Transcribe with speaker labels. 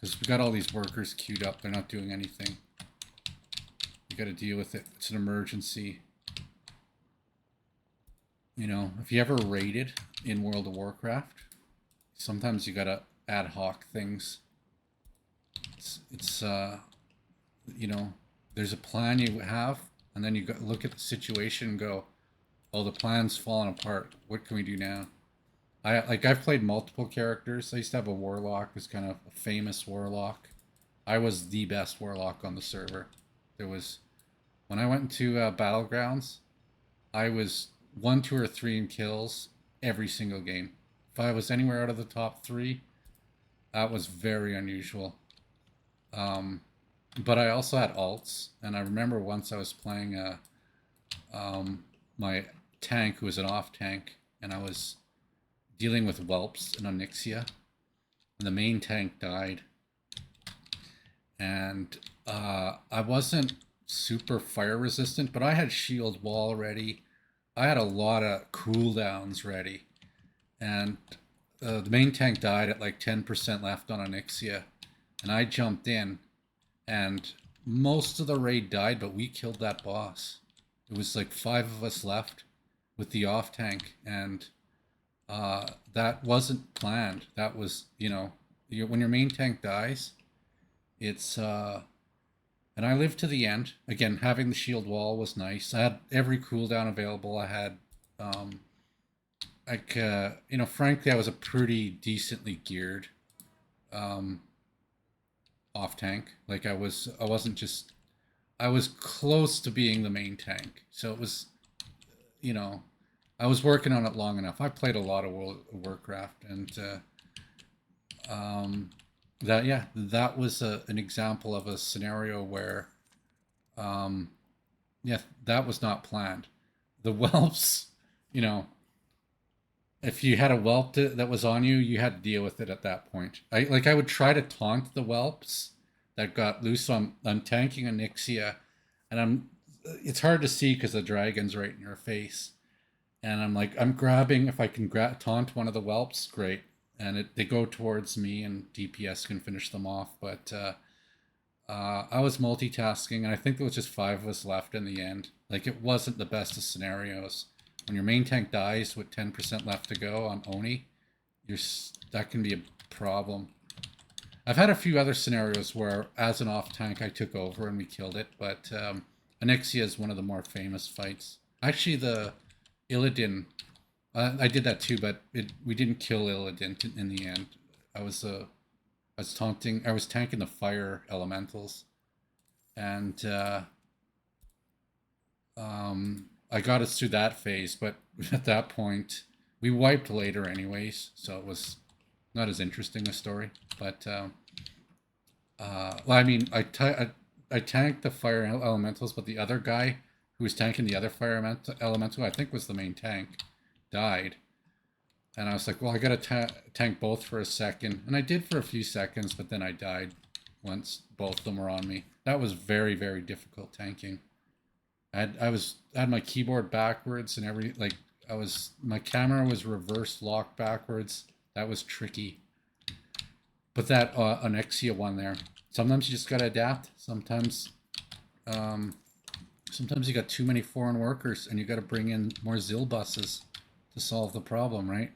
Speaker 1: Because we got all these workers queued up. They're not doing anything. You got to deal with it. It's an emergency. You know, if you ever raided in World of Warcraft, sometimes you got to ad hoc things. It's you know, there's a plan you have, and then you go look at the situation and go, oh, the plan's falling apart. What can we do now? I've played multiple characters. I used to have a warlock who's kind of a famous warlock. I was the best warlock on the server. There was when I went into battlegrounds, I was 1, 2, or 3 in kills every single game. If I was anywhere out of the top 3, that was very unusual. Um, but I also had alts, and I remember once I was playing my tank who was an off tank, and I was dealing with whelps and onyxia, and the main tank died. And I wasn't super fire resistant, but I had shield wall ready. I had a lot of cooldowns ready, and the main tank died at like 10% left on onyxia, and I jumped in, and most of the raid died, but we killed that boss. It was like 5 of us left with the off tank, and that wasn't planned. That was, you know, when your main tank dies, it's and I lived to the end. Again, having the shield wall was nice. I had every cooldown available. I had you know, frankly, I was a pretty decently geared um off tank. Like I wasn't just I was close to being the main tank. So it was, you know, I was working on it long enough. I played a lot of World of Warcraft, and that yeah, that was an example of a scenario where yeah, that was not planned. The whelps, you know, if you had a whelp that was on you, you had to deal with it at that point. I would try to taunt the whelps that got loose. So I'm tanking Onyxia, and it's hard to see because the dragon's right in your face, and I'm like I'm grabbing if I can taunt one of the whelps, great, and they go towards me and DPS can finish them off. But I was multitasking, and I think there was just 5 of us left in the end. Like it wasn't the best of scenarios. When your main tank dies with 10% left to go on Oni, that can be a problem. I've had a few other scenarios where, as an off tank, I took over and we killed it, but Onyxia is one of the more famous fights. Actually, the Illidan, I did that too, but we didn't kill Illidan in the end. I was taunting, I was tanking the fire elementals, and I got us through that phase. But at that point, we wiped later anyways, so it was not as interesting a story. But well, I mean, I tanked the fire elementals, but the other guy who was tanking the other fire elemental, I think was the main tank, died. And I was like, well, I gotta tank both for a second, and I did for a few seconds, but then I died once both of them were on me. That was very, very difficult tanking. I had my keyboard backwards and my camera was reverse locked backwards. That was tricky. But that Onyxia one there, sometimes you just gotta adapt. Sometimes you got too many foreign workers and you gotta bring in more Zil buses to solve the problem, right?